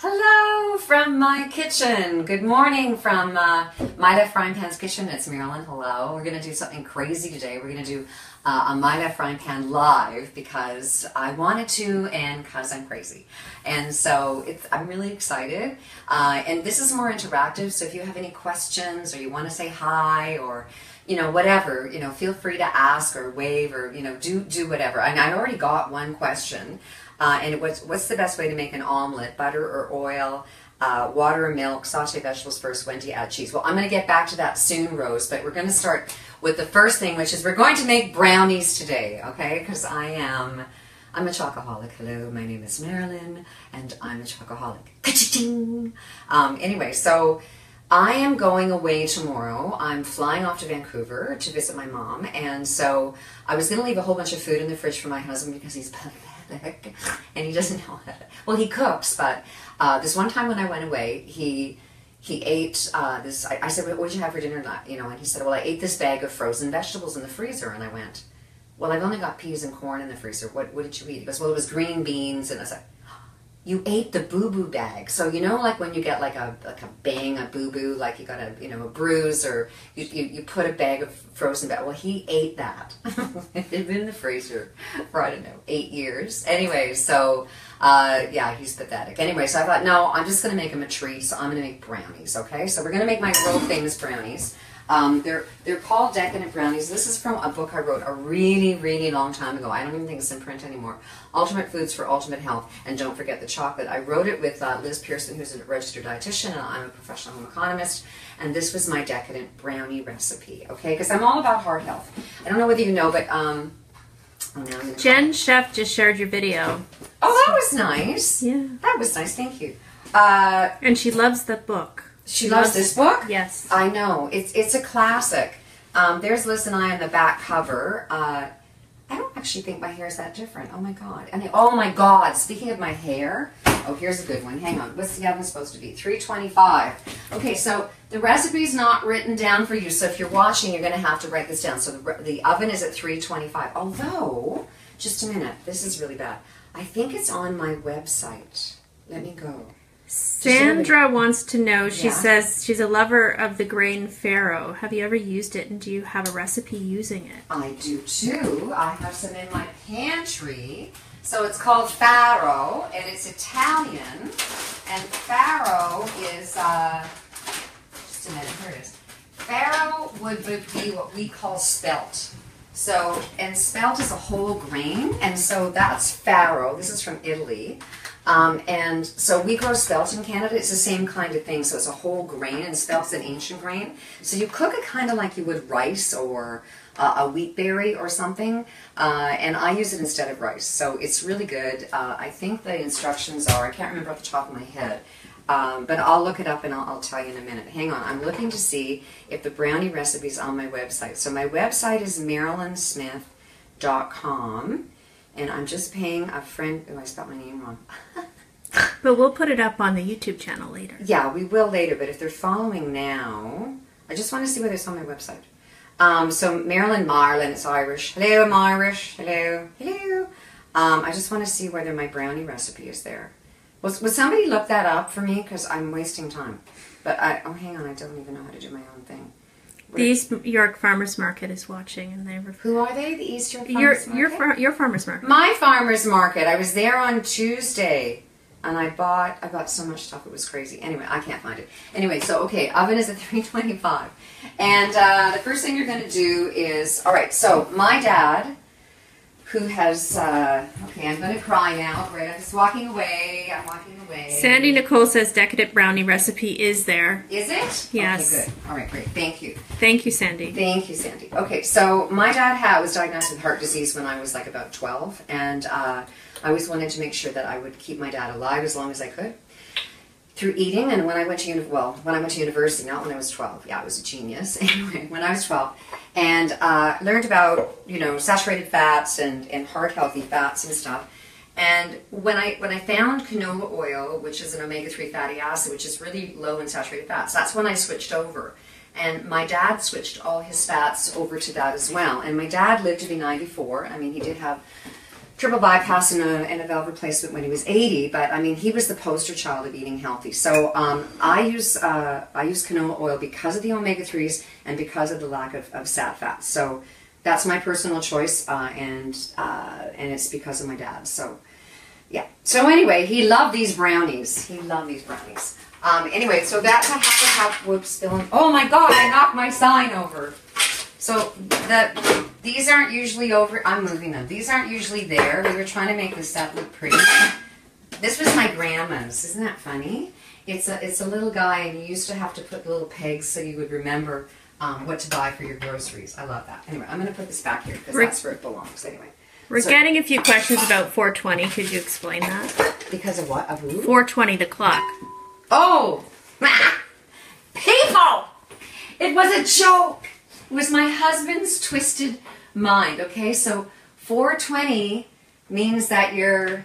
Hello from my kitchen. Good morning from My Left Frying Pan's kitchen. It's Mairlyn. Hello. We're going to do something crazy today. We're going to do a My Left Frying Pan live because I wanted to and because I'm crazy. And so I'm really excited. And this is more interactive, so if you have any questions or you want to say hi or whatever, feel free to ask or wave or, do whatever. And I already got one question. And it was, what's the best way to make an omelet? Butter or oil, water or milk, saute vegetables first, when do you add cheese? Well, I'm going to get back to that soon, Rose, but we're going to start with the first thing, which is we're going to make brownies today, okay? Because I'm a chocoholic. Hello, my name is Mairlyn, and I'm a chocoholic. Ka-ching! Anyway, so I am going away tomorrow. I'm flying off to Vancouver to visit my mom, and so I was going to leave a whole bunch of food in the fridge for my husband because he's pathetic. And he doesn't know how to, well, he cooks, but this one time when I went away, he ate this, I said, what did you have for dinner? And he said, well, I ate this bag of frozen vegetables in the freezer. And I went, well, I've only got peas and corn in the freezer. What did you eat? He goes, well, it was green beans. And I said, you ate the boo-boo bag. So, like when you get like a bang, a boo-boo, like you got a bruise, or you put a bag of frozen vegetables. Well, he ate that. It had been in the freezer for, I don't know, 8 years. Anyway, so, yeah, he's pathetic. Anyway, so I thought, no, I'm just going to make him a treat, so I'm going to make brownies, okay? So we're going to make my world famous brownies. They're called Decadent Brownies. This is from a book I wrote a really, really long time ago. I don't even think it's in print anymore. Ultimate Foods for Ultimate Health. And don't forget the chocolate. I wrote it with Liz Pearson, who's a registered dietitian, and I'm a professional home economist. And this was my Decadent Brownie recipe, okay? Because I'm all about heart health. I don't know whether you know, but Jen Chef just shared your video. Oh, that was nice. Yeah. That was nice. Thank you. And she loves the book. She loves this book? Yes. I know. It's a classic. There's Liz and I on the back cover. I don't actually think my hair is that different. Oh my God. And oh my God. Speaking of my hair. Oh, here's a good one. Hang on. What's the oven supposed to be? 325. Okay, so the recipe's not written down for you. So if you're watching, you're going to have to write this down. So the oven is at 325. Although, just a minute. This is really bad. I think it's on my website. Let me go. Sandra wants to know, she says she's a lover of the grain farro. Have you ever used it, and do you have a recipe using it? I do too. I have some in my pantry. So it's called farro, and it's Italian. And farro is, just a minute, here it is. Farro would be what we call spelt. So, and spelt is a whole grain, and so that's farro. This is from Italy. And so we grow spelt in Canada. It's the same kind of thing. So it's a whole grain, and spelt's an ancient grain. So you cook it kind of like you would rice or a wheat berry or something. And I use it instead of rice. So it's really good. I think the instructions are, I can't remember off the top of my head, but I'll look it up and I'll tell you in a minute. Hang on. I'm looking to see if the brownie recipe is on my website. So my website is mairlynsmith.com. And I'm just paying a friend. Oh, I spelled my name wrong. But we'll put it up on the YouTube channel later. Yeah, we will later. But if they're following now, I just want to see whether it's on my website. So Mairlyn, it's Irish. Hello, I'm Irish. Hello, hello. I just want to see whether my brownie recipe is there. Would somebody look that up for me? Because I'm wasting time. But oh, hang on. I don't even know how to do my own thing. The East York Farmers Market is watching, and they're... Who are they? The East York Farmers Market? Your farmers market. My farmers market. I was there on Tuesday, and I bought so much stuff. It was crazy. Anyway, I can't find it. Anyway, so okay, oven is at 325, and the first thing you're going to do is, all right. So my dad, who has okay, I'm going to cry now. Right, I'm just walking away. I'm walking away. Sandy Nicole says Decadent Brownie recipe is there. Is it? Yes. Okay, good. All right, great. Thank you. Thank you, Sandy. Thank you, Sandy. Okay, so my dad was diagnosed with heart disease when I was like about 12, and I always wanted to make sure that I would keep my dad alive as long as I could through eating. And when I went to university, not when I was 12. Yeah, I was a genius. Anyway, when I was 12, and learned about saturated fats and heart healthy fats and stuff. And when I found canola oil, which is an omega-3 fatty acid, which is really low in saturated fats, that's when I switched over. And my dad switched all his fats over to that as well. And my dad lived to be 94. I mean, he did have triple bypass and a valve replacement when he was 80, but I mean, he was the poster child of eating healthy. So I use canola oil because of the omega-3s and because of the lack of sat fats. So that's my personal choice, and it's because of my dad. So yeah. So anyway, he loved these brownies. He loved these brownies. Anyway, so that's a half whoops spilling. Oh my God! I knocked my sign over. So these aren't usually over. I'm moving them. These aren't usually there. We were trying to make this stuff look pretty. This was my grandma's. Isn't that funny? It's a little guy, and you used to have to put little pegs so you would remember what to buy for your groceries. I love that. Anyway, I'm going to put this back here because that's where it belongs. Anyway. We're getting a few questions about 420. Could you explain that? Because of what? Of who? 420, the clock. Oh! People! It was a joke! It was my husband's twisted mind, okay? So 420 means that you're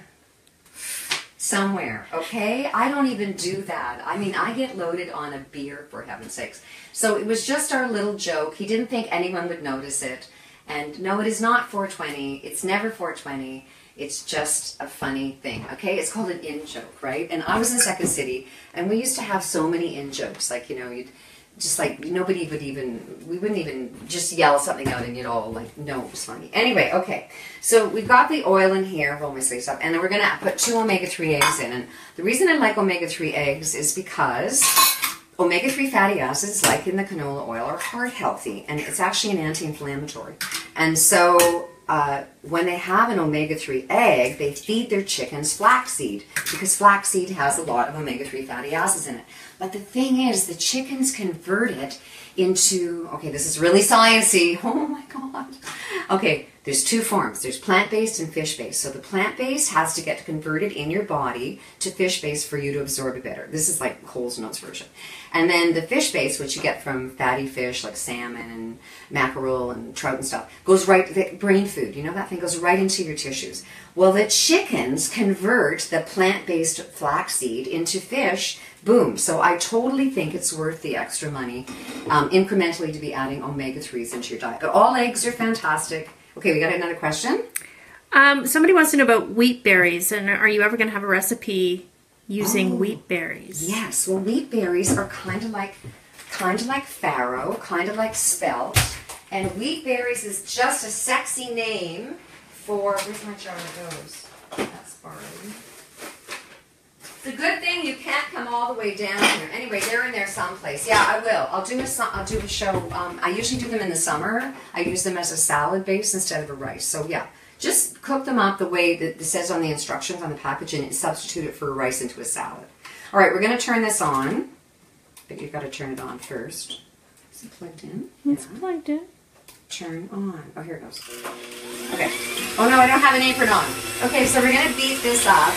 somewhere, okay? I don't even do that. I mean, I get loaded on a beer, for heaven's sakes. So it was just our little joke. He didn't think anyone would notice it. And no, it is not 420. It's never 420. It's just a funny thing, okay? It's called an in-joke, right? And I was in Second City, and we used to have so many in-jokes. Like, you know, you'd just like, nobody would even, we wouldn't even just yell something out and you'd all like, no, it was funny. Anyway, okay. So we've got the oil in here, roll my sleeves up, and then we're going to put 2 omega-3 eggs in. And the reason I like omega-3 eggs is because omega-3 fatty acids, like in the canola oil, are heart healthy, and it's actually an anti-inflammatory. And so when they have an omega-3 egg, they feed their chickens flaxseed, because flaxseed has a lot of omega-3 fatty acids in it. But the thing is, the chickens convert it into, okay, this is really sciencey. Oh my God. Okay, there's 2 forms. There's plant-based and fish-based. So the plant-based has to get converted in your body to fish-based for you to absorb it better. This is like Cole's Notes version. And then the fish-based, which you get from fatty fish like salmon and mackerel and trout and stuff, goes right, the brain food, you know, that thing goes right into your tissues. Well, the chickens convert the plant-based flaxseed into fish. Boom. So I totally think it's worth the extra money incrementally to be adding omega-3s into your diet. But all eggs are fantastic. Okay, we got another question? Somebody wants to know about wheat berries, and are you ever going to have a recipe using wheat berries? Yes. Well, wheat berries are kind of like farro, kind of like spelt. And wheat berries is just a sexy name for, where's my jar of those? That's Barley. It's a good thing you can't come all the way down here. Anyway, they're in there someplace. Yeah, I will. I'll do a show. I usually do them in the summer. I use them as a salad base instead of a rice. So yeah, just cook them up the way that it says on the instructions on the packaging and substitute it for a rice into a salad. All right, we're going to turn this on. But you've got to turn it on first. Is it plugged in? It's plugged in. Turn on. Oh, here it goes. Okay. Oh no, I don't have an apron on. Okay, so we're going to beat this up.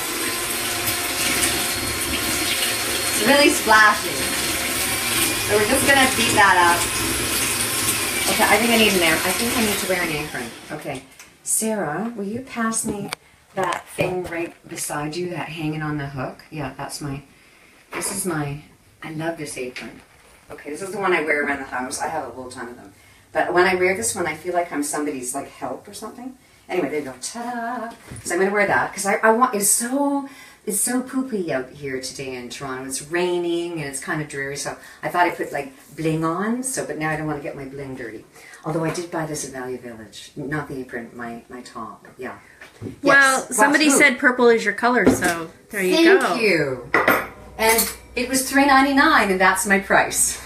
It's really splashy. So we're just going to beat that up. Okay, I think I need I think I need to wear an apron. Okay. Sarah, will you pass me that thing right beside you, that hanging on the hook? Yeah, this is my, I love this apron. Okay, this is the one I wear around the house. I have a whole ton of them. But when I wear this one, I feel like I'm somebody's like help or something. Anyway, there you go. Ta-da! So I'm going to wear that because I want, it's so poopy out here today in Toronto. It's raining and it's kind of dreary, so I thought I'd put like bling on, but now I don't want to get my bling dirty. Although I did buy this at Value Village. Not the apron, my top. Yeah. Well, yes. Somebody said purple is your color, so there you go. Thank you. And it was $3.99 and that's my price.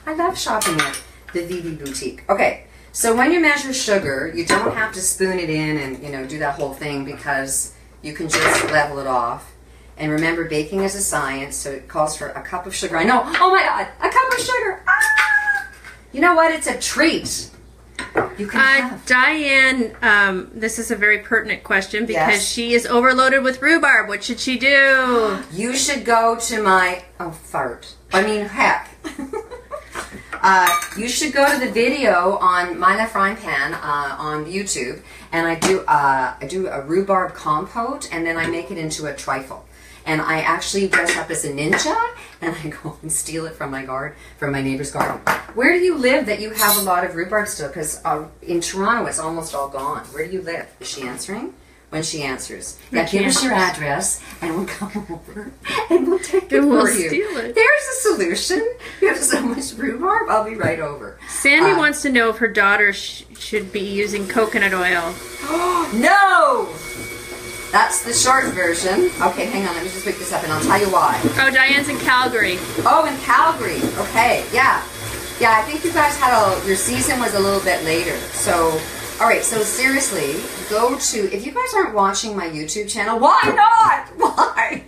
I love shopping at the VV Boutique. Okay, so when you measure sugar, you don't have to spoon it in and, you know, do that whole thing because you can just level it off. And remember, baking is a science, so it calls for a cup of sugar. I know, oh my God, a cup of sugar. Ah! You know what? It's a treat. You can have. Diane, this is a very pertinent question because she is overloaded with rhubarb. What should she do? You should go to my, heck. You should go to the video on Mairlyn Frying Pan on YouTube, and I do a rhubarb compote, and then I make it into a trifle. And I actually dress up as a ninja, and I go and steal it from my neighbor's garden. Where do you live that you have a lot of rhubarb still? Because in Toronto, it's almost all gone. Where do you live? Is she answering? when she answers. Now give us your address and we'll come over and we'll take it and we'll for you. Steal it. There's a solution. You have so much rhubarb, I'll be right over. Sandy wants to know if her daughter should be using coconut oil. No! That's the short version. Okay, hang on, let me just pick this up and I'll tell you why. Oh, Diane's in Calgary. Oh, in Calgary. Okay, yeah. Yeah, I think you guys had your season was a little bit later. So, all right, so seriously, go to, if you guys aren't watching my YouTube channel, why not? Why?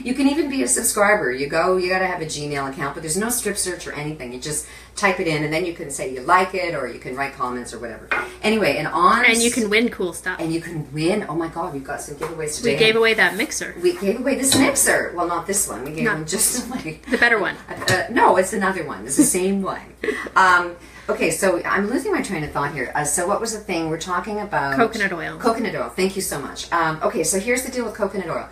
You can even be a subscriber. You gotta have a Gmail account, but there's no strip search or anything. You just type it in and then you can say you like it or you can write comments or whatever. Anyway, and you can win cool stuff. And you can win. Oh my God, we've got some giveaways today. We gave away that mixer. We gave away this mixer. Well, not this one. We gave them just like... The better one. No, it's another one. It's the same one. Okay, so I'm losing my train of thought here. So what was the thing? We're talking about... Coconut oil. Coconut oil. Thank you so much. Okay, so here's the deal with coconut oil.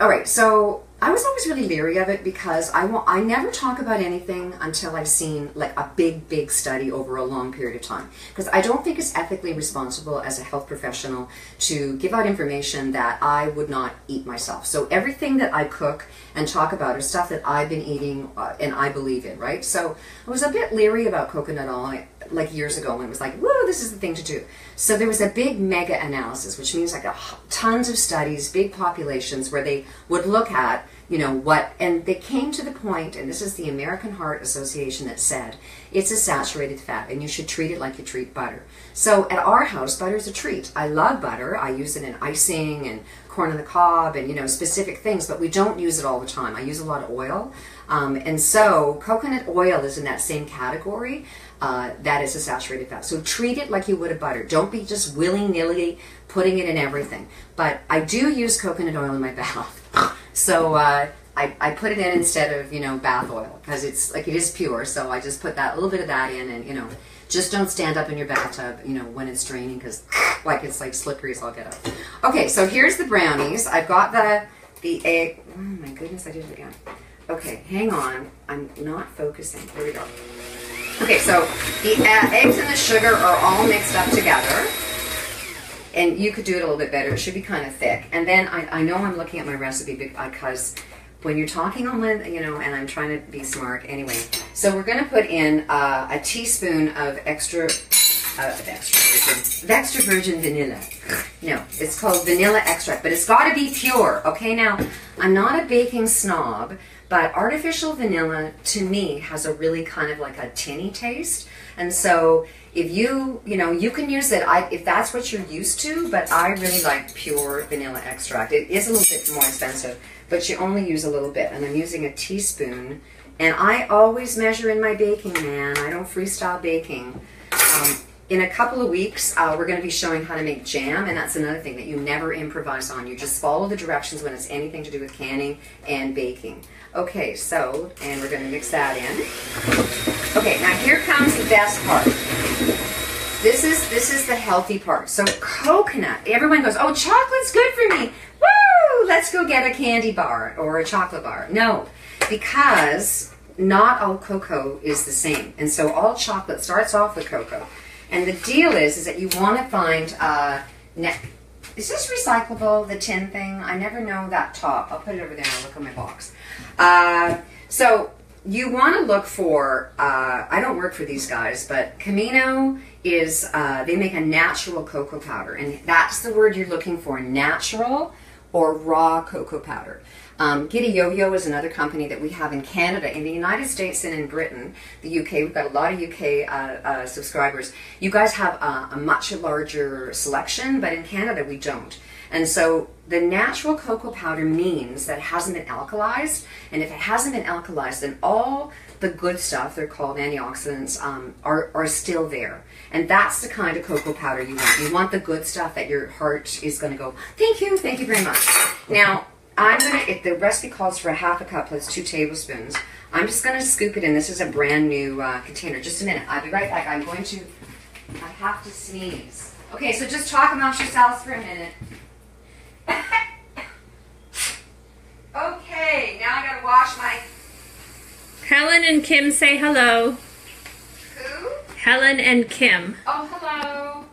All right, so I was always really leery of it because I never talk about anything until I've seen like a big study over a long period of time. Because I don't think it's ethically responsible as a health professional to give out information that I would not eat myself. So everything that I cook and talk about is stuff that I've been eating and I believe in, right? So I was a bit leery about coconut oil like years ago when it was like, woo, this is the thing to do. So there was a big mega analysis, which means like tons of studies, big populations where they would look at, you know, what, and they came to the point, and this is the American Heart Association that said, it's a saturated fat and you should treat it like you treat butter. So at our house, butter is a treat. I love butter. I use it in icing and corn on the cob and, you know, specific things, but we don't use it all the time. I use a lot of oil. And so coconut oil is in that same category. That is a saturated fat. So treat it like you would a butter. Don't be just willy-nilly putting it in everything. But I do use coconut oil in my bath. So I put it in instead of, you know, bath oil because it's like it is pure. So I just put that a little bit of that in and, you know, just don't stand up in your bathtub, you know, when it's draining because like it's like slippery as all get up. Okay, so here's the brownies. I've got the egg. Oh my goodness, I did it again. Okay, hang on. I'm not focusing. Here we go. Okay, so the eggs and the sugar are all mixed up together. And you could do it a little bit better. It should be kind of thick. And then I know I'm looking at my recipe because when you're talking on, you know, and I'm trying to be smart anyway. So we're going to put in a teaspoon of extra virgin vanilla. No, it's called vanilla extract, but it's got to be pure. Okay, now I'm not a baking snob, but artificial vanilla to me has a really kind of like a tinny taste. And so if you know, you can use it if that's what you're used to, but I really like pure vanilla extract. It is a little bit more expensive, but you only use a little bit. And I'm using a teaspoon. And I always measure in my baking, man. I don't freestyle baking. In a couple of weeks, we're going to be showing how to make jam, and that's another thing that you never improvise on. You just follow the directions when it's anything to do with canning and baking. Okay, so, and we're going to mix that in. Okay, now here comes the best part. This is the healthy part. So coconut, everyone goes, oh, chocolate's good for me. Woo! Let's go get a candy bar or a chocolate bar. No, because not all cocoa is the same. And so all chocolate starts off with cocoa. And the deal is that you want to find, is this recyclable, the tin thing? I never know that top. I'll put it over there and I'll look at my box. So you want to look for, I don't work for these guys, but Camino is, they make a natural cocoa powder. And that's the word you're looking for, natural or raw cocoa powder. Giddy Yo-Yo is another company that we have in Canada. In the United States and in Britain, the UK, we've got a lot of UK subscribers. You guys have a much larger selection, but in Canada we don't. And so the natural cocoa powder means that it hasn't been alkalized, and if it hasn't been alkalized, then all the good stuff, they're called antioxidants, are still there. And that's the kind of cocoa powder you want. You want the good stuff that your heart is going to go, thank you very much. Now, I'm going to, if the recipe calls for a half a cup plus 2 tablespoons, I'm just going to scoop it in. This is a brand new container. Just a minute. I'll be right back. I have to sneeze. Okay, so just talk amongst yourselves for a minute. Okay, now I got to wash my... Helen and Kim say hello. Who? Helen and Kim. Oh, hello.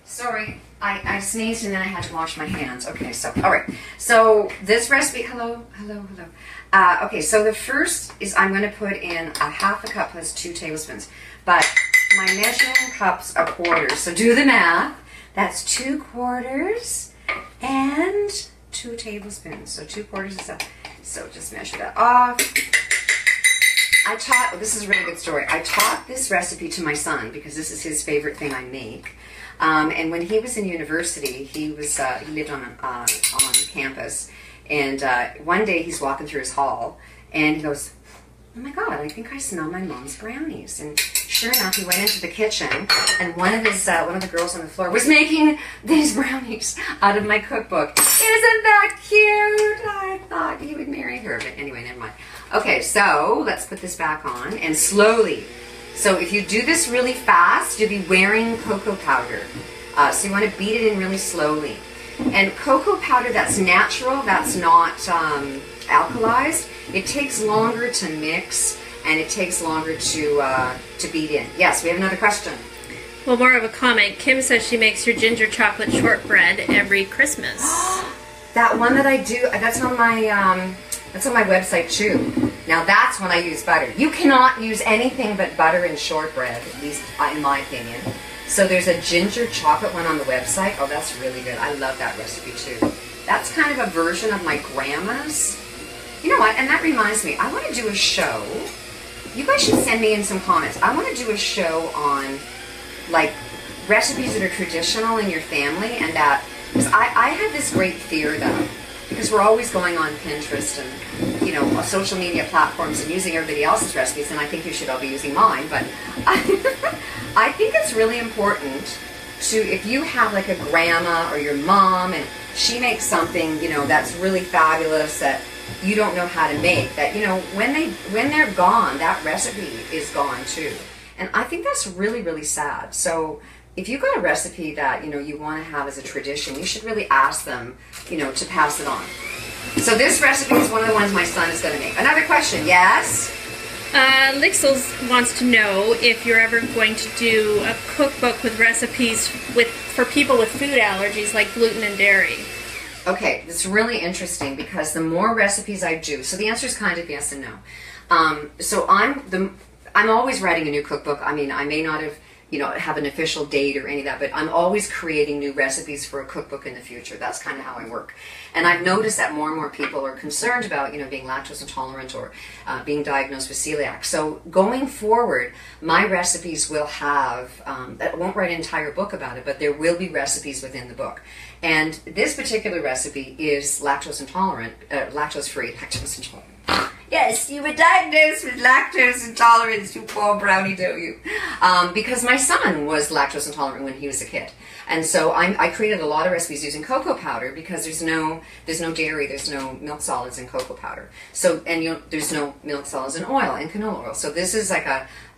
Sorry. I sneezed and then I had to wash my hands. Okay, so, all right. So this recipe, hello. Okay, so the first is I'm going to put in a half a cup plus 2 tablespoons. But my measuring cups are quarters. So do the math. That's 2 quarters and 2 tablespoons. So 2 quarters is up. So just measure that off. This is a really good story. I taught this recipe to my son because this is his favorite thing I make. And when he was in university, he lived on campus. And one day he's walking through his hall and he goes, "Oh my God, I think I smell my mom's brownies." And sure enough, he went into the kitchen, and one of the girls on the floor was making these brownies out of my cookbook. Isn't that cute? I thought he would marry her, but anyway, never mind. Okay, so let's put this back on, and slowly. So if you do this really fast, you'll be wearing cocoa powder. So you want to beat it in really slowly. And cocoa powder that's natural, that's not alkalized, it takes longer to mix and it takes longer to beat in. Yes, we have another question. Well, more of a comment. Kim says she makes her ginger chocolate shortbread every Christmas. That one that I do, that's on my website too. Now that's when I use butter. You cannot use anything but butter in shortbread, at least in my opinion. So there's a ginger chocolate one on the website. Oh, that's really good. I love that recipe too. That's kind of a version of my grandma's. You know what? And that reminds me, I want to do a show. You guys should send me in some comments. I want to do a show on like recipes that are traditional in your family, and that, because I have this great fear though, because we're always going on Pinterest and, you know, social media platforms and using everybody else's recipes, and I think you should all be using mine, but I think it's really important to, if you have like a grandma or your mom and she makes something, you know, that's really fabulous that you don't know how to make, that, you know, when they're gone, that recipe is gone too. And I think that's really, really sad. So if you've got a recipe that, you know, you want to have as a tradition, you should really ask them, you know, to pass it on. So this recipe is one of the ones my son is going to make. Another question, yes? Lixels wants to know if you're ever going to do a cookbook with recipes for people with food allergies like gluten and dairy. Okay, it's really interesting because the more recipes I do, so the answer is kind of yes and no. So I'm always writing a new cookbook. I mean, I may not have, you know, have an official date or any of that, but I'm always creating new recipes for a cookbook in the future. That's kind of how I work. And I've noticed that more and more people are concerned about, you know, being lactose intolerant or being diagnosed with celiac. So going forward, my recipes will have, I won't write an entire book about it, but there will be recipes within the book. And this particular recipe is lactose intolerant, lactose-free, lactose intolerant. Yes, you were diagnosed with lactose intolerance, you poor brownie, don't you? Because my son was lactose intolerant when he was a kid. And so I created a lot of recipes using cocoa powder because there's no dairy, there's no milk solids in cocoa powder. So, and there's no milk solids in oil, in canola oil. So this is like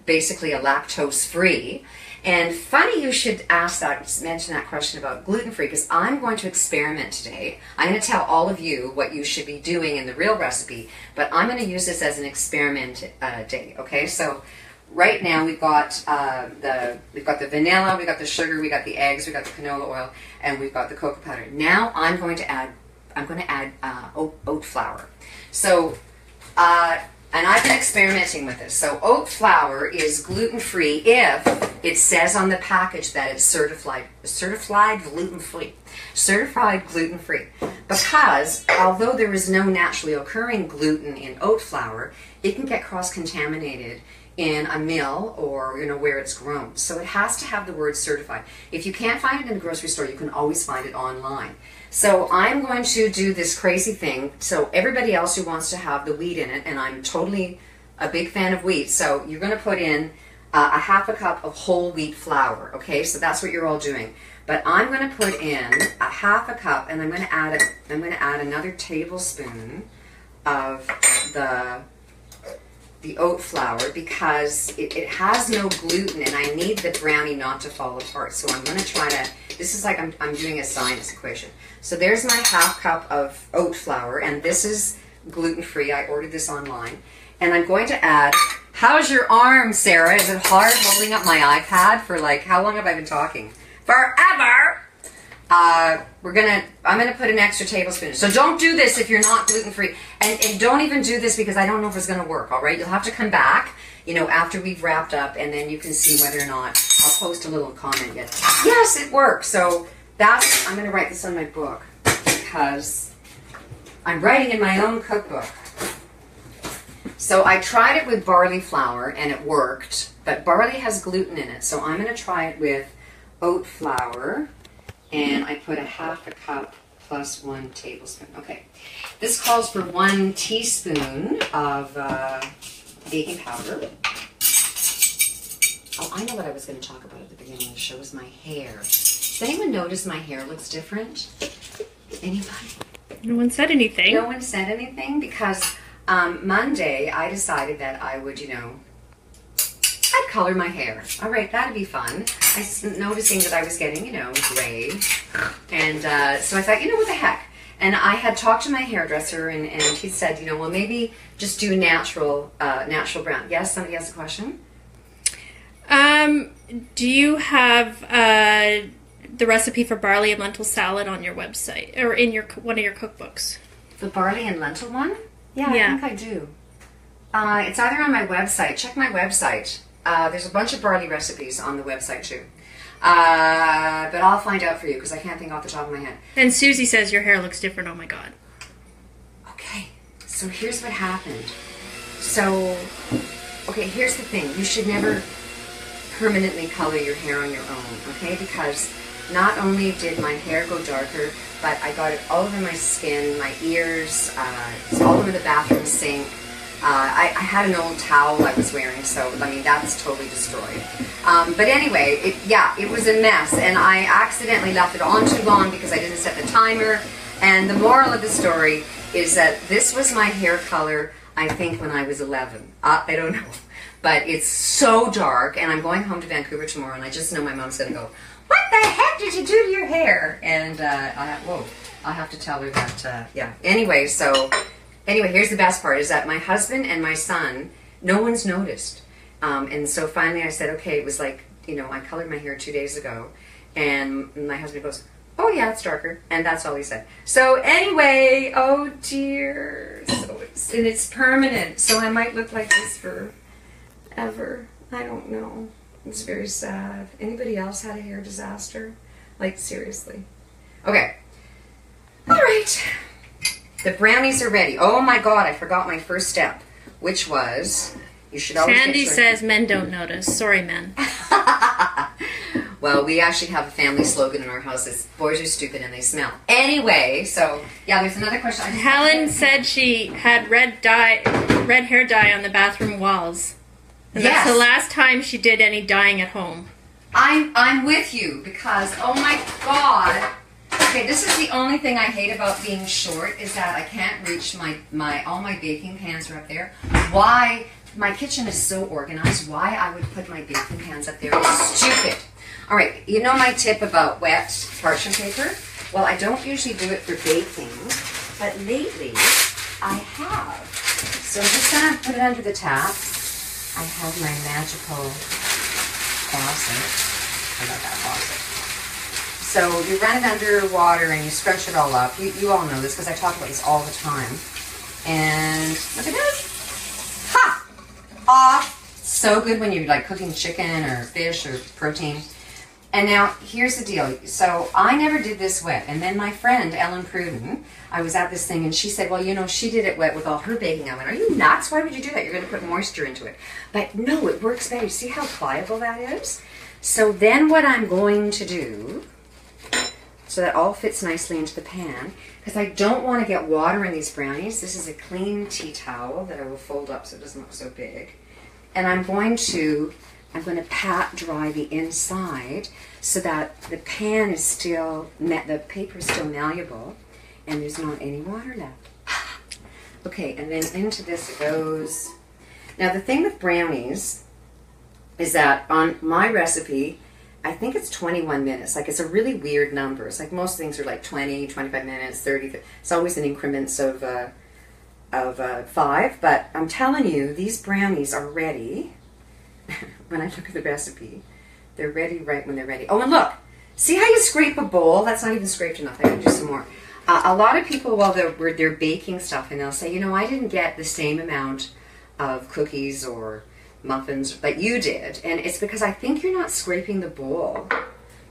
basically a lactose-free. And funny you should mention that question about gluten-free, because I'm going to experiment today. I'm going to tell all of you what you should be doing in the real recipe, but I'm going to use this as an experiment day, okay? So right now we've got the vanilla, we've got the sugar, we got the eggs, we got the canola oil, and we've got the cocoa powder. Now I'm going to add oat flour. So and I've been experimenting with this. So oat flour is gluten-free if it says on the package that it's certified gluten-free. Certified gluten-free. Because although there is no naturally occurring gluten in oat flour, it can get cross-contaminated in a mill or, you know, where it's grown. So it has to have the word certified. If you can't find it in the grocery store, you can always find it online. So I'm going to do this crazy thing. So everybody else who wants to have the wheat in it, and I'm totally a big fan of wheat, so you're going to put in a half a cup of whole wheat flour, okay? So that's what you're all doing. But I'm going to put in a half a cup, and I'm going to add another tablespoon of the oat flour because it has no gluten, and I need the brownie not to fall apart. So I'm going to try to, this is like I'm doing a science equation. So there's my half cup of oat flour, and this is gluten-free. I ordered this online. And I'm going to add, how's your arm, Sarah? Is it hard holding up my iPad for like, how long have I been talking? Forever! I'm gonna put an extra tablespoon. So don't do this if you're not gluten-free. And don't even do this because I don't know if it's gonna work, all right? You'll have to come back, you know, after we've wrapped up, and then you can see whether or not. I'll post a little comment yet. Yes, it works. So I'm gonna write this on my book because I'm writing in my own cookbook. So I tried it with barley flour and it worked, but barley has gluten in it. So I'm gonna try it with oat flour. And I put a half a cup plus 1 tablespoon. Okay. This calls for 1 teaspoon of baking powder. Oh, I know what I was going to talk about at the beginning of the show was my hair. Does anyone notice my hair looks different? Anybody? No one said anything. No one said anything because Monday I decided that I would, you know, I'd color my hair. All right, that'd be fun. I was noticing that I was getting, you know, gray. And so I thought, you know, what the heck? And I had talked to my hairdresser, and he said, you know, well, maybe just do natural brown. Yes, somebody has a question? Do you have the recipe for barley and lentil salad on your website or in one of your cookbooks? The barley and lentil one? Yeah, Yeah. I think I do. It's either on my website. Check my website. There's a bunch of barley recipes on the website too. But I'll find out for you because I can't think off the top of my head. And Susie says your hair looks different. Oh my God. Okay, so here's what happened. So, okay, here's the thing. You should never permanently color your hair on your own, okay? Because not only did my hair go darker, but I got it all over my skin, my ears, it's all over the bathroom sink. I had an old towel I was wearing, so, I mean, that's totally destroyed. But anyway, it was a mess, and I accidentally left it on too long because I didn't set the timer. And the moral of the story is that this was my hair color, I think, when I was 11. I don't know. But it's so dark, and I'm going home to Vancouver tomorrow, and I just know my mom's going to go, "What the heck did you do to your hair?" And I'll have to tell her that, yeah. Anyway, here's the best part, is that my husband and my son, no one's noticed. And so finally I said, okay, it was like, you know, I colored my hair 2 days ago, and my husband goes, "Oh yeah, it's darker," and that's all he said. So anyway, oh dear, and it's permanent, so I might look like this forever. I don't know. It's very sad. Anybody else had a hair disaster? Like, seriously. Okay. All right. The brownies are ready. Oh my God, I forgot my first step, which was, you should always Sandy says men don't notice. Sorry, men. Well, we actually have a family slogan in our house. It's boys are stupid and they smell. Anyway, so, yeah, there's another question. Helen said she had red hair dye on the bathroom walls. And Yes. that's the last time she did any dyeing at home. I'm with you because, oh my God. Okay, this is the only thing I hate about being short is that I can't reach all my baking pans are up there. Why? My kitchen is so organized. Why I would put my baking pans up there is stupid. All right, you know my tip about wet parchment paper? Well, I don't usually do it for baking, but lately I have. So I'm just gonna put it under the tap. I have my magical faucet. I love that faucet. So you run it under water and you scrunch it all up. You all know this because I talk about this all the time. And look at this. Ha! Off. So good when you're like cooking chicken or fish or protein. And now here's the deal. So I never did this wet. And then my friend Ellen Pruden, I was at this thing and she said, well, you know, she did it wet with all her baking. I went, are you nuts? Why would you do that? You're going to put moisture into it. But no, it works better. See how pliable that is? So then what I'm going to do, so that all fits nicely into the pan, because I don't want to get water in these brownies. This is a clean tea towel that I will fold up so it doesn't look so big. And I'm going to pat dry the inside so that the pan is still, the paper is still malleable and there's not any water left. Okay, and then into this it goes. Now the thing with brownies is that on my recipe, I think it's 21 minutes. Like, it's a really weird number. It's like most things are like 20, 25 minutes, 30. It's always in increments of 5. But I'm telling you, these brownies are ready. When I look at the recipe, they're ready right when they're ready. Oh, and look, See how you scrape a bowl? That's not even scraped enough. I gotta do some more. A lot of people, while they're baking stuff, and they'll say, you know, I didn't get the same amount of cookies or muffins that you did, and it's because I think you're not scraping the bowl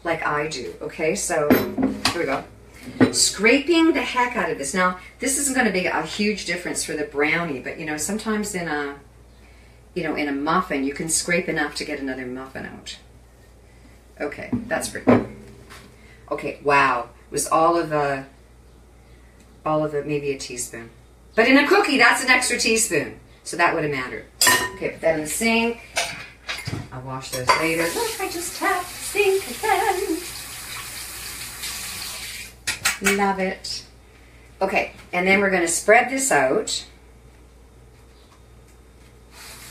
like I do. Okay, so here we go. Scraping the heck out of this. Now, this isn't going to be a huge difference for the brownie, but you know, sometimes in a, you know, in a muffin, you can scrape enough to get another muffin out. Okay, that's pretty good. Okay, wow, it was all of it, maybe a teaspoon. But in a cookie, that's an extra teaspoon, so that would have mattered. Okay, put that in the sink. I'll wash those later. Look, I just tapped the sink again. Love it. Okay, and then we're going to spread this out.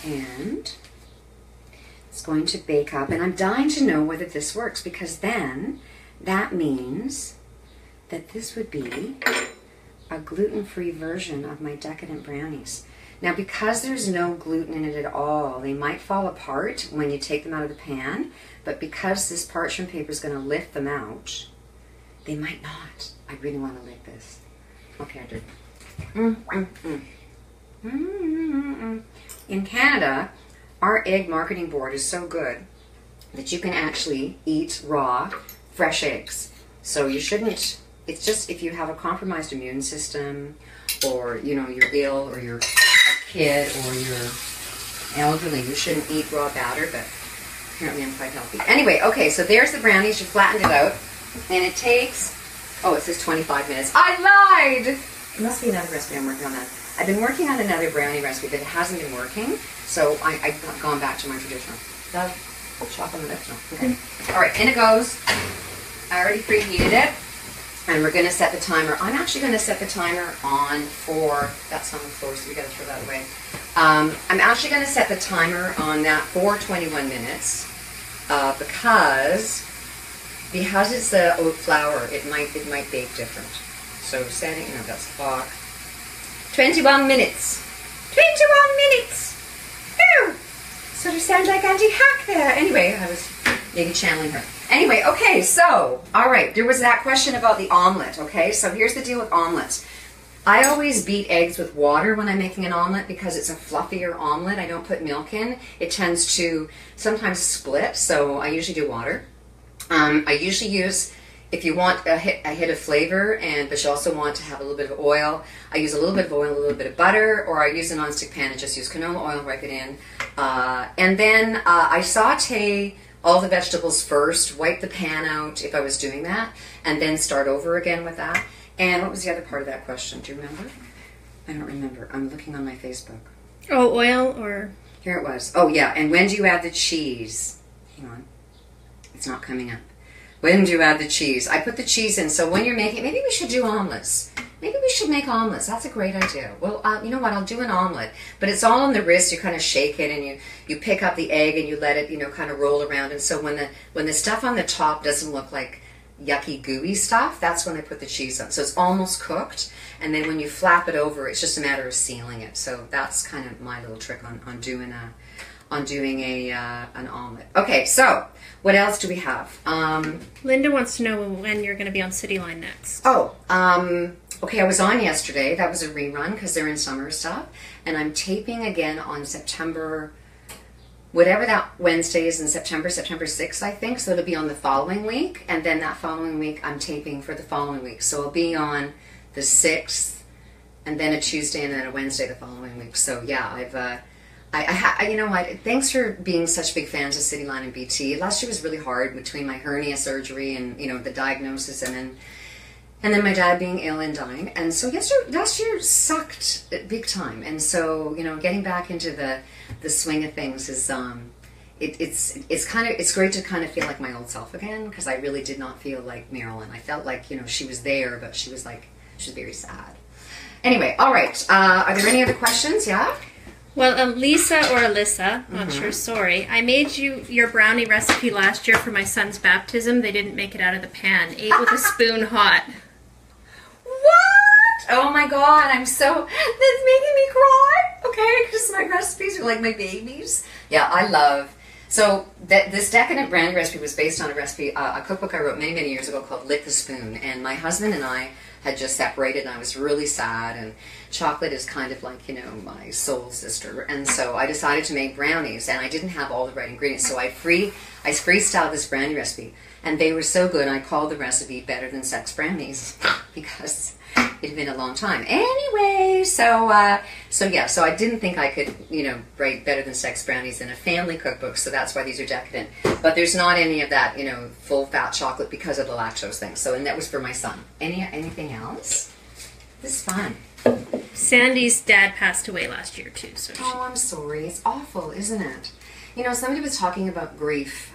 And it's going to bake up. And I'm dying to know whether this works, because then that means that this would be a gluten-free version of my Decadent Brownies. Now, because there's no gluten in it at all, they might fall apart when you take them out of the pan, but because this parchment paper is going to lift them out, they might not. I really want to lick this. Okay, I do. In Canada, our egg marketing board is so good that you can actually eat raw, fresh eggs. So you shouldn't, it's just if you have a compromised immune system, or, you know, you're ill, or you're a kid, or you're elderly, you shouldn't eat raw batter, but apparently I'm quite healthy. Anyway, okay, so there's the brownies. You flattened it out, and it takes, oh, it says 25 minutes. I lied! It must be another recipe I'm working on that. I've been working on another brownie recipe, but it hasn't been working, so I've gone back to my traditional. Chocolate and no. Okay. All right, in it goes. I already preheated it, and we're going to set the timer. I'm actually going to set the timer on for, that's on the floor, so we got to throw that away. I'm actually going to set the timer on that for 21 minutes because it's the oat flour, it might bake different. So setting, no, that's clock. 21 minutes. 21 minutes. Ew. Sort of sounds like Auntie Hack there. Anyway, I was maybe channeling her. Anyway, okay, so, all right, there was that question about the omelet, okay? So here's the deal with omelets. I always beat eggs with water when I'm making an omelet because it's a fluffier omelet. I don't put milk in. It tends to sometimes split, so I usually do water. I usually use, if you want a hit of flavor, but you also want to have a little bit of oil, I use a little bit of oil, a little bit of butter, or I use a nonstick pan and just use canola oil, wipe it in. And then I saute all the vegetables first, wipe the pan out if I was doing that, and then start over again with that. And what was the other part of that question? Do you remember? I don't remember. I'm looking on my Facebook. Oh, oil or? Here it was. Oh, yeah. And when do you add the cheese? Hang on. It's not coming up. When do you add the cheese? I put the cheese in. So when you're making, maybe we should do omelets. Maybe we should make omelets. That's a great idea. Well, you know what? I'll do an omelet. But it's all on the wrist. You kind of shake it, and you pick up the egg, and you let it, you know, kind of roll around. And so when the stuff on the top doesn't look like yucky, gooey stuff, that's when I put the cheese on. So it's almost cooked. And then when you flap it over, it's just a matter of sealing it. So that's kind of my little trick on doing an omelet. Okay, so what else do we have? Linda wants to know when you're going to be on City Line next. Oh, okay, I was on yesterday. That was a rerun because they're in summer stuff. And I'm taping again on September, whatever that Wednesday is in September 6th, I think. So it'll be on the following week. And then that following week, I'm taping for the following week. So I'll be on the 6th, and then a Tuesday, and then a Wednesday the following week. So yeah, you know what? Thanks for being such big fans of City Line and BT. Last year was really hard between my hernia surgery and, you know, the diagnosis, and then my dad being ill and dying. And so last year sucked big time. And so, you know, getting back into the swing of things is it's great to kind of feel like my old self again, because I really did not feel like Mairlyn. I felt like, you know, she was there, but she was very sad. Anyway, all right. Are there any other questions? Yeah. Well, Lisa or Alyssa, not sure, sorry. I made your brownie recipe last year for my son's baptism. They didn't make it out of the pan. Ate with a spoon hot. What? Oh my God, that's making me cry. Okay, because my recipes are like my babies. Yeah, I love So this Decadent Brownie recipe was based on a recipe, a cookbook I wrote many, many years ago called Lick the Spoon. And my husband and I had just separated, and I was really sad. And chocolate is kind of like, you know, my soul sister. And so I decided to make brownies, and I didn't have all the right ingredients. So I freestyled this brownie recipe, and they were so good. I called the recipe Better Than Sex Brownies because it had been a long time. Anyway, so I didn't think I could, you know, write Better Than Sex Brownies in a family cookbook, so that's why these are decadent. But there's not any of that, you know, full fat chocolate because of the lactose thing. So, and that was for my son. Anything else? This is fun. Sandy's dad passed away last year too. So oh, I'm sorry. It's awful, isn't it? You know, somebody was talking about grief.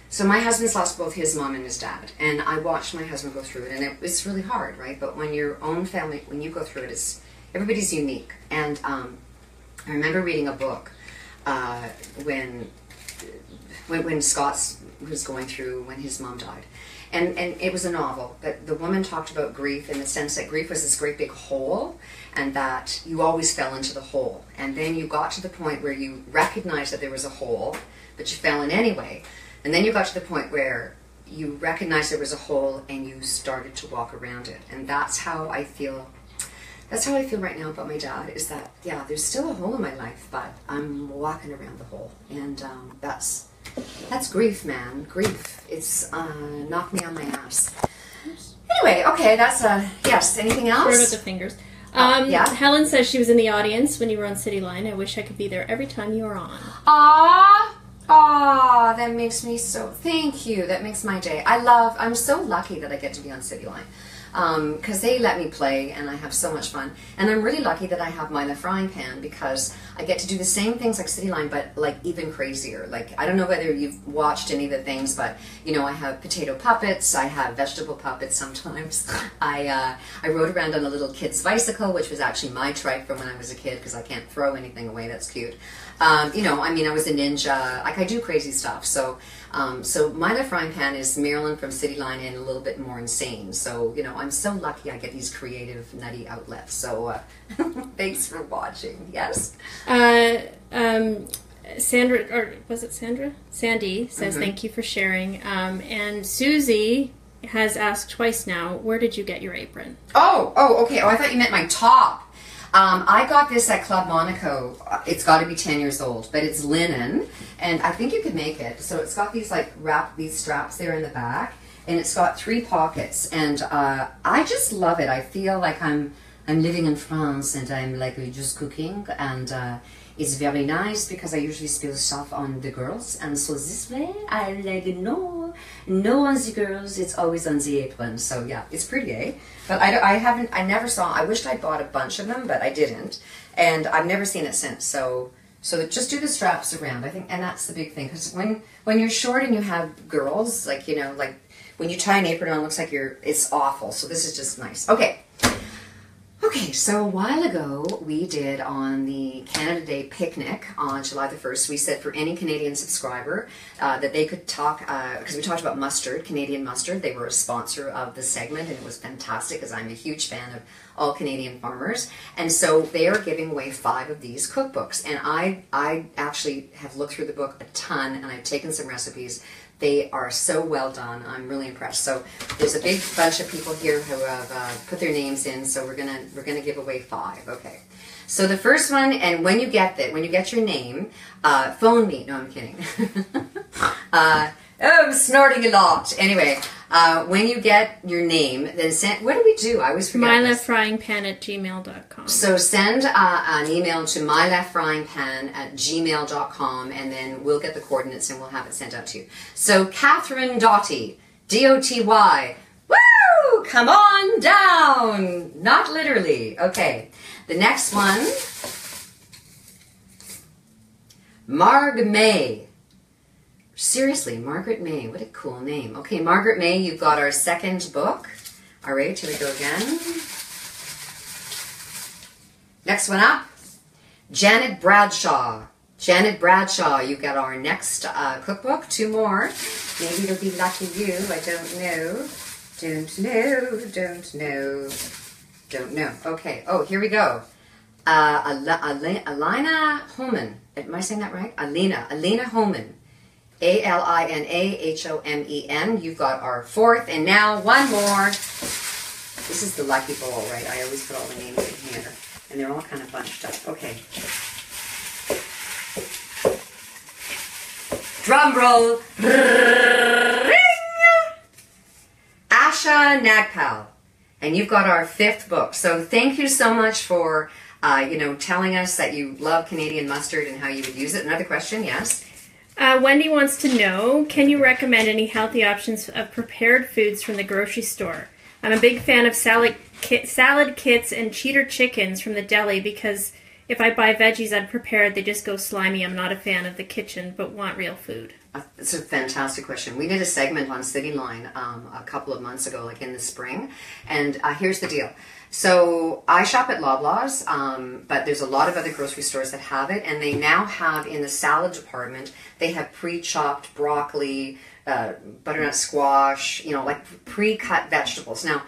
So my husband's lost both his mom and his dad, and I watched my husband go through it, and it's really hard, right? But when your own family, when you go through it, everybody's unique. And I remember reading a book when Scott was going through when his mom died, and it was a novel. But the woman talked about grief in the sense that grief was this great big hole, and that you always fell into the hole, and then you got to the point where you recognized that there was a hole, but you fell in anyway. And then you got to the point where you recognized there was a hole and you started to walk around it. And that's how I feel. That's how I feel right now about my dad, is that, yeah, there's still a hole in my life, but I'm walking around the hole. And that's grief, man. Grief. It's knocked me on my ass. Anyway, okay, that's yes. Anything else? Sorry about the fingers. Yeah. Helen says she was in the audience when you were on City Line. I wish I could be there every time you were on. Aww. Oh, that makes me so, thank you. That makes my day. I'm so lucky that I get to be on City Line. Because they let me play, and I have so much fun. And I'm really lucky that I have my frying pan, because I get to do the same things like City Line, but like even crazier. Like, I don't know whether you've watched any of the things, but you know, I have potato puppets, I have vegetable puppets sometimes. I rode around on a little kid's bicycle, which was actually my trike from when I was a kid, because I can't throw anything away. That's cute. You know, I mean, I was a ninja. Like, I do crazy stuff. So my left frying pan is Mairlyn from City Line and a little bit more insane. So, you know, I'm so lucky I get these creative, nutty outlets. So, thanks for watching. Yes? Sandra, or was it Sandra? Sandy says, thank you for sharing. And Susie has asked twice now, where did you get your apron? Oh, okay. Oh, I thought you meant my top. I got this at Club Monaco. It's got to be 10 years old, but it's linen, and I think you could make it. So it's got these these straps there in the back, and it's got 3 pockets, and I just love it. I feel like I'm living in France, and I'm like just cooking, and it's very nice because I usually spill stuff on the girls, and so this way I like no on the girls, it's always on the apron. So yeah, it's pretty, eh? But I never saw, I wished I bought a bunch of them, but I didn't, and I've never seen it since. So just do the straps around, I think, and that's the big thing, because when you're short and you have girls, like, you know, like when you tie an apron on, it looks like it's awful. So this is just nice. Okay, so a while ago, we did on the Canada Day picnic on July the 1st, we said for any Canadian subscriber that they could talk, because we talked about mustard, Canadian mustard. They were a sponsor of the segment, and it was fantastic because I'm a huge fan of all Canadian farmers. And so they are giving away 5 of these cookbooks. And I actually have looked through the book a ton, and I've taken some recipes. They are so well done. I'm really impressed. So there's a big bunch of people here who have put their names in. So we're gonna give away 5. Okay. So the first one, and when you get your name, phone me. No, I'm kidding. I'm snorting a lot. Anyway, when you get your name, then send. What do we do? I always forget. myleftfryingpan@gmail.com. So send an email to myleftfryingpan@gmail.com, and then we'll get the coordinates and we'll have it sent out to you. So Catherine Doty, D-O-T-Y. Woo! Come on down. Not literally. Okay. The next one, Marg May. Seriously, Margaret May. What a cool name. Okay, Margaret May, you've got our second book. All right, here we go again. Next one up, Janet Bradshaw. Janet Bradshaw, you got our next cookbook. 2 more. Maybe it'll be lucky you. I don't know. Don't know. Okay. Oh, here we go. Alina Homan. Am I saying that right? Alina Homan. ALINAHOMEN. You've got our fourth, and now one more. This is the lucky bowl, right? I always put all the names in here, and they're all kind of bunched up. Okay. Drum roll. Asha Nagpal. And you've got our fifth book. So thank you so much for, telling us that you love Canadian mustard and how you would use it. Another question, yes? Wendy wants to know, can you recommend any healthy options of prepared foods from the grocery store? I'm a big fan of salad kits and cheater chickens from the deli because if I buy veggies unprepared, they just go slimy. I'm not a fan of the kitchen, but want real food. It's a fantastic question. We did a segment on City Line a couple of months ago, like in the spring. And here's the deal. So I shop at Loblaws, but there's a lot of other grocery stores that have it. And they now have, in the salad department, they have pre-chopped broccoli, butternut squash, like pre-cut vegetables. Now,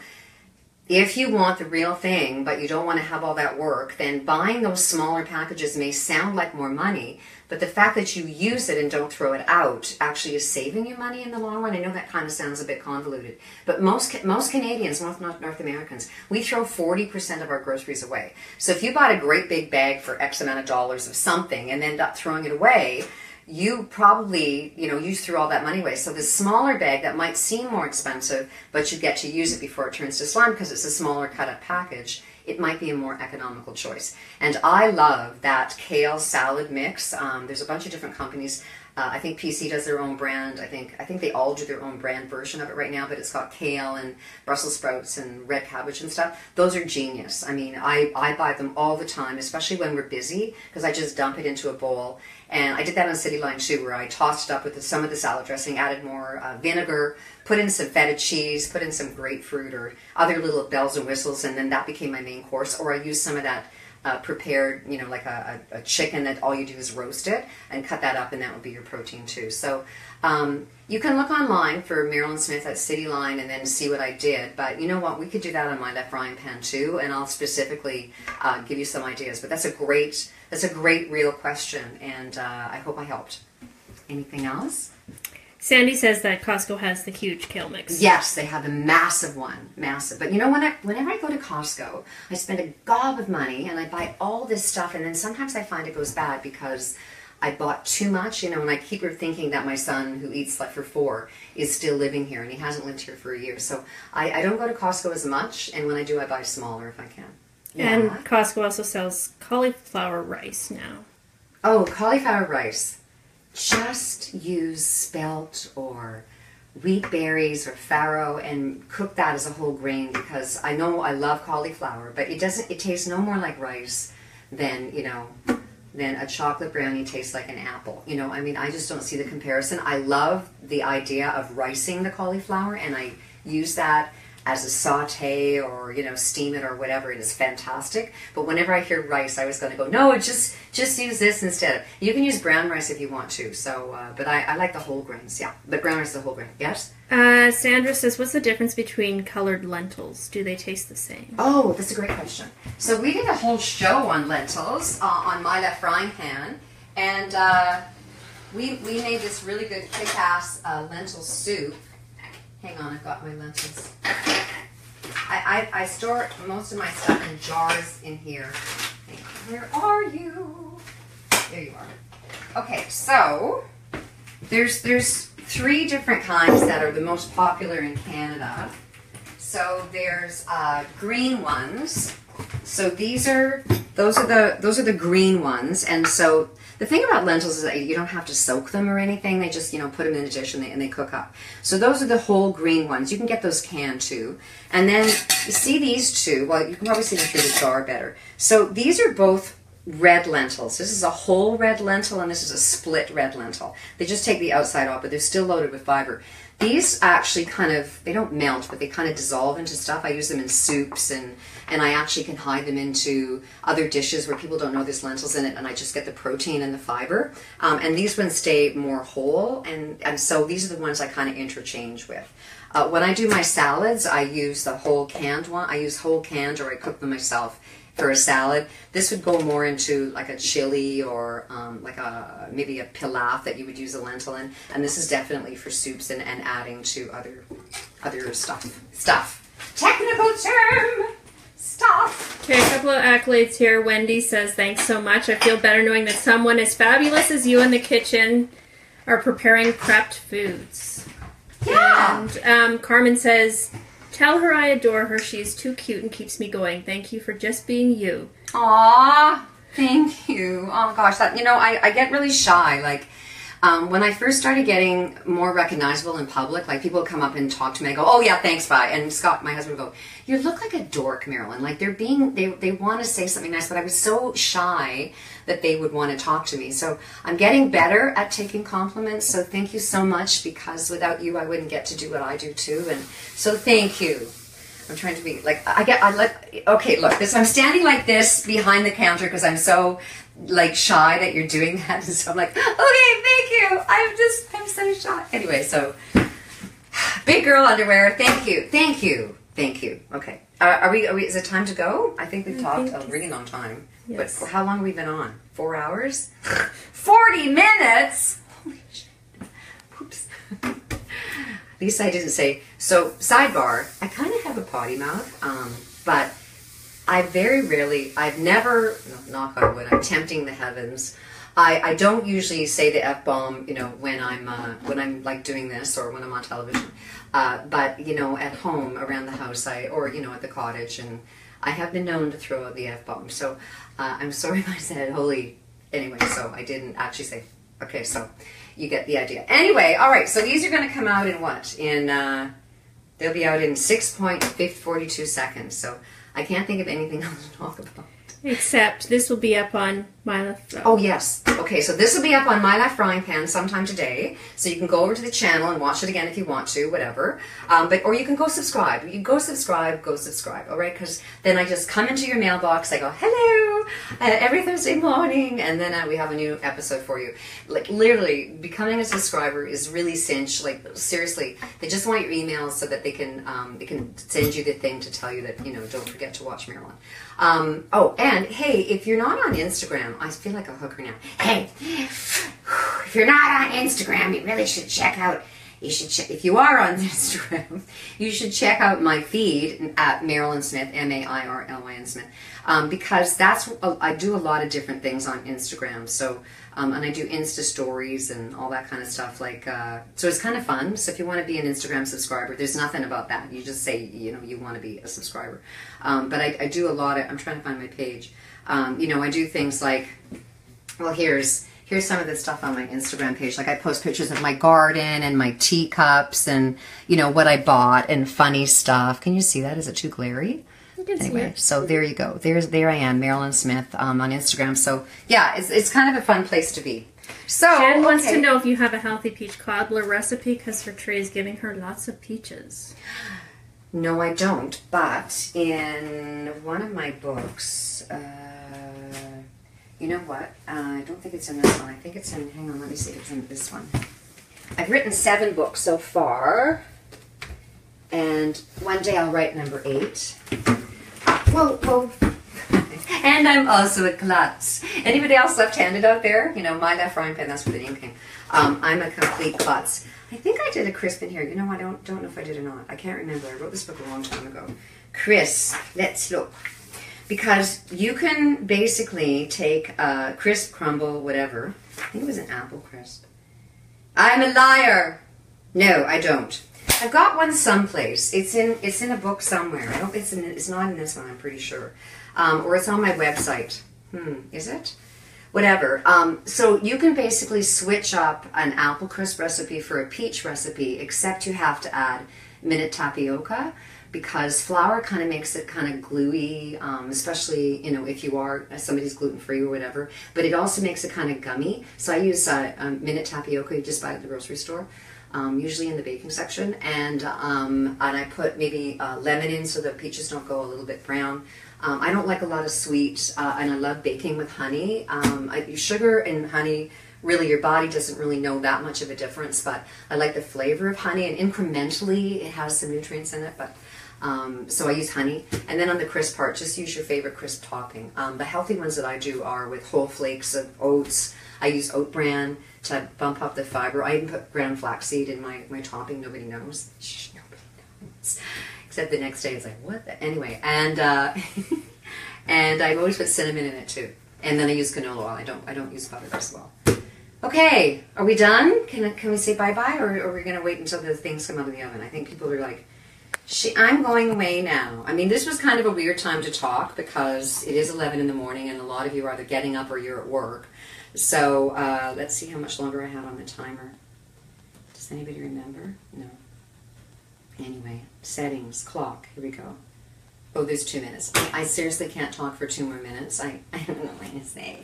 if you want the real thing, but you don't want to have all that work, then buying those smaller packages may sound like more money, but the fact that you use it and don't throw it out actually is saving you money in the long run. I know that kind of sounds a bit convoluted, but most Canadians, North Americans, we throw 40% of our groceries away. So if you bought a great big bag for X amount of dollars of something and end up throwing it away, you probably, you threw all that money away. So the smaller bag that might seem more expensive, but you get to use it before it turns to slime because it's a smaller cut up package, it might be a more economical choice. And I love that kale salad mix. There's a bunch of different companies. I think PC does their own brand. I think they all do their own brand version of it right now, but it's got kale and Brussels sprouts and red cabbage and stuff. Those are genius. I mean, I buy them all the time, especially when we're busy, because I just dump it into a bowl. And I did that on City Line too, where I tossed it up with some of the salad dressing, added more vinegar, put in some feta cheese, put in some grapefruit or other little bells and whistles, and then that became my main course. Or I used some of that prepared, like a chicken that all you do is roast it and cut that up, and that would be your protein too. So you can look online for Mairlyn Smith at City Line and then see what I did. But you know what? We could do that on my left frying pan too, and I'll specifically give you some ideas. But that's a great real question, and I hope I helped. Anything else? Sandy says that Costco has the huge kale mix. Yes, they have a massive one, massive. But whenever I go to Costco, I spend a gob of money and I buy all this stuff, and then sometimes I find it goes bad because I bought too much, and I keep thinking that my son, who eats like for 4, is still living here, and he hasn't lived here for a year. So I don't go to Costco as much, and when I do, I buy smaller if I can. Yeah. And Costco also sells cauliflower rice now. Oh, cauliflower rice. Just use spelt or wheat berries or farro and cook that as a whole grain, because I know I love cauliflower, but it tastes no more like rice than a chocolate brownie tastes like an apple. I just don't see the comparison. I love the idea of ricing the cauliflower, and I use that as a saute or steam it or whatever. It is fantastic. But whenever I hear rice, I was going to go, no, just use this instead. You can use brown rice if you want to. So, but I like the whole grains. Yeah, but brown rice is the whole grain. Yes. Sandra says, what's the difference between colored lentils? Do they taste the same? Oh, that's a great question. So we did a whole show on lentils on my left frying pan, and we made this really good kick-ass lentil soup. Hang on, I've got my lentils. I store most of my stuff in jars in here. Hang on, where are you? There you are. Okay, so there's 3 different kinds that are the most popular in Canada. So there's green ones. So those are the green ones, and so the thing about lentils is that you don't have to soak them or anything. They just, put them in a dish and they cook up. So those are the whole green ones. You can get those canned too. And then you see these 2. Well, you can probably see them through the jar better. So these are both red lentils. This is a whole red lentil, and this is a split red lentil. They just take the outside off, but they're still loaded with fiber. These actually they don't melt, but they kind of dissolve into stuff. I use them in soups, and I actually can hide them into other dishes where people don't know there's lentils in it, and I just get the protein and the fiber. And these ones stay more whole, and so these are the ones I kind of interchange with. When I do my salads, I use the whole canned one. I use whole canned, or I cook them myself. for a salad. This would go more into like a chili or maybe a pilaf that you would use a lentil in. And this is definitely for soups and adding to other stuff. Technical term. Stuff. Okay, a couple of accolades here. Wendy says, thanks so much. I feel better knowing that someone as fabulous as you in the kitchen are preparing prepped foods. Yeah. And Carmen says, tell her I adore her. She's too cute and keeps me going. Thank you for just being you. Aw, thank you. Oh gosh, I get really shy. Like, when I first started getting more recognizable in public, like people would come up and talk to me, I go, oh yeah, thanks, bye. And Scott, my husband, would go, you look like a dork, Mairlyn. Like they want to say something nice, but I was so shy that they would want to talk to me. So I'm getting better at taking compliments. So thank you so much, because without you, I wouldn't get to do what I do too. And so thank you. I'm trying to be like, okay, look, I'm standing like this behind the counter because I'm so like shy that you're doing that. And so I'm like, okay, thank you. I'm so shy. Anyway, so big girl underwear. Thank you. Okay. Are we, is it time to go? I think we've talked a really long time. Yes. But how long have we been on? 4 hours? 40 minutes? Holy shit. Oops. At least I didn't say. So, sidebar, I kind of have a potty mouth, but I've never, knock on wood, I'm tempting the heavens. I don't usually say the F-bomb, when I'm like doing this or when I'm on television. But, at home, around the house, or at the cottage, and I have been known to throw out the F-bomb. So, I'm sorry if I said holy. Anyway, so I didn't actually say, okay, so you get the idea. Anyway, all right, so these are going to come out in what? They'll be out in 6.42 seconds. So I can't think of anything else to talk about. Except this will be up on My Left. Oh, yes. Okay, so this will be up on My Left Frying Pan sometime today. So you can go over to the channel and watch it again if you want to, whatever. Or you can go subscribe. You go subscribe, all right? Because then I just come into your mailbox, I go, hello, every Thursday morning, and then we have a new episode for you. Like, literally, becoming a subscriber is really cinch. Like, seriously, they just want your emails so that they can send you the thing to tell you that, don't forget to watch Mairlyn. And hey, if you're not on Instagram, I feel like a hooker now. Hey, if you're not on Instagram, you really should check out. If you are on Instagram, you should check out my feed at Mairlyn Smith, Mairlyn Smith, because I do a lot of different things on Instagram. So, and I do Insta stories and all that kind of stuff. Like, so it's kind of fun. So if you want to be an Instagram subscriber, there's nothing about that. You just say, you want to be a subscriber. But I do a lot of. I'm trying to find my page. I do things like, well, here's some of the stuff on my Instagram page. Like I post pictures of my garden and my teacups and, what I bought and funny stuff. Can you see that? Is it too glary? Anyway, so there you go. There I am, Mairlyn Smith on Instagram. So yeah, it's kind of a fun place to be. So Jen wants to know if you have a healthy peach cobbler recipe because her tray is giving her lots of peaches. No, I don't. But in one of my books, you know what? I don't think it's in this one. I think it's in, hang on, let me see if it's in this one. I've written 7 books so far, and one day I'll write number 8. Whoa. And I'm also a klutz. Anybody else left-handed out there? My left frying pan, that's where the name came. I'm a complete klutz. I think I did a crisp in here. I don't know if I did or not. I can't remember. I wrote this book a long time ago. Crisp. Let's look. Because you can basically take a crisp, crumble, whatever. I think it was an apple crisp. I'm a liar. No, I don't. I've got one someplace. It's in a book somewhere. I don't. It's not in this one. I'm pretty sure. Or it's on my website. Is it? Whatever. So you can basically switch up an apple crisp recipe for a peach recipe, except you have to add minute tapioca. Because flour kind of makes it kind of gluey, especially, if you are somebody's gluten-free or whatever. But it also makes it kind of gummy. So I use minute tapioca you just buy at the grocery store, usually in the baking section. And I put maybe lemon in so the peaches don't go a little bit brown. I don't like a lot of sweet, and I love baking with honey. Sugar and honey, really your body doesn't really know that much of a difference, but I like the flavor of honey, and incrementally it has some nutrients in it, but So I use honey. And then on the crisp part, just use your favorite crisp topping. The healthy ones that I do are with whole flakes of oats. I use oat bran to bump up the fiber. I even put ground flaxseed in my topping. Nobody knows. Shh, nobody knows. Except the next day it's like, what the? Anyway, and and I always put cinnamon in it too. And then I use canola oil. I don't use butter as well. Okay, are we done? Can we say bye-bye, or are we going to wait until the things come out of the oven? I think people are like, I'm going away now. I mean, this was kind of a weird time to talk because it is 11 in the morning and a lot of you are either getting up or you're at work. So let's see how much longer I have on the timer. Does anybody remember? No. Anyway, settings, clock, here we go. Oh, there's 2 minutes. I seriously can't talk for 2 more minutes. I don't know what to say.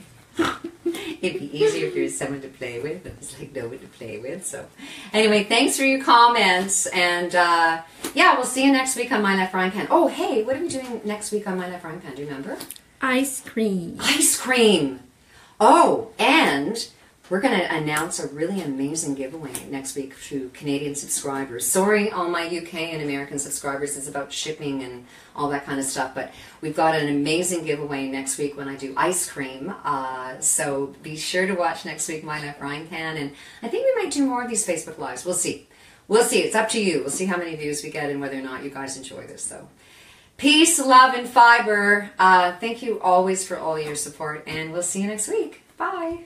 It'd be easier if there was someone to play with, but there's like no one to play with. So anyway, thanks for your comments. And yeah, we'll see you next week on My Life Frying Pan. Oh, hey, what are we doing next week on My Life Frying Pan? Do you remember? Ice cream. Ice cream. Oh, and we're going to announce a really amazing giveaway next week to Canadian subscribers. Sorry, all my UK and American subscribers, it's about shipping and all that kind of stuff, but we've got an amazing giveaway next week when I do ice cream. So be sure to watch next week, My Life Frying Pan, and I think we might do more of these Facebook Lives. We'll see. We'll see. It's up to you. We'll see how many views we get and whether or not you guys enjoy this. So peace, love, and fiber. Thank you always for all your support, and we'll see you next week. Bye.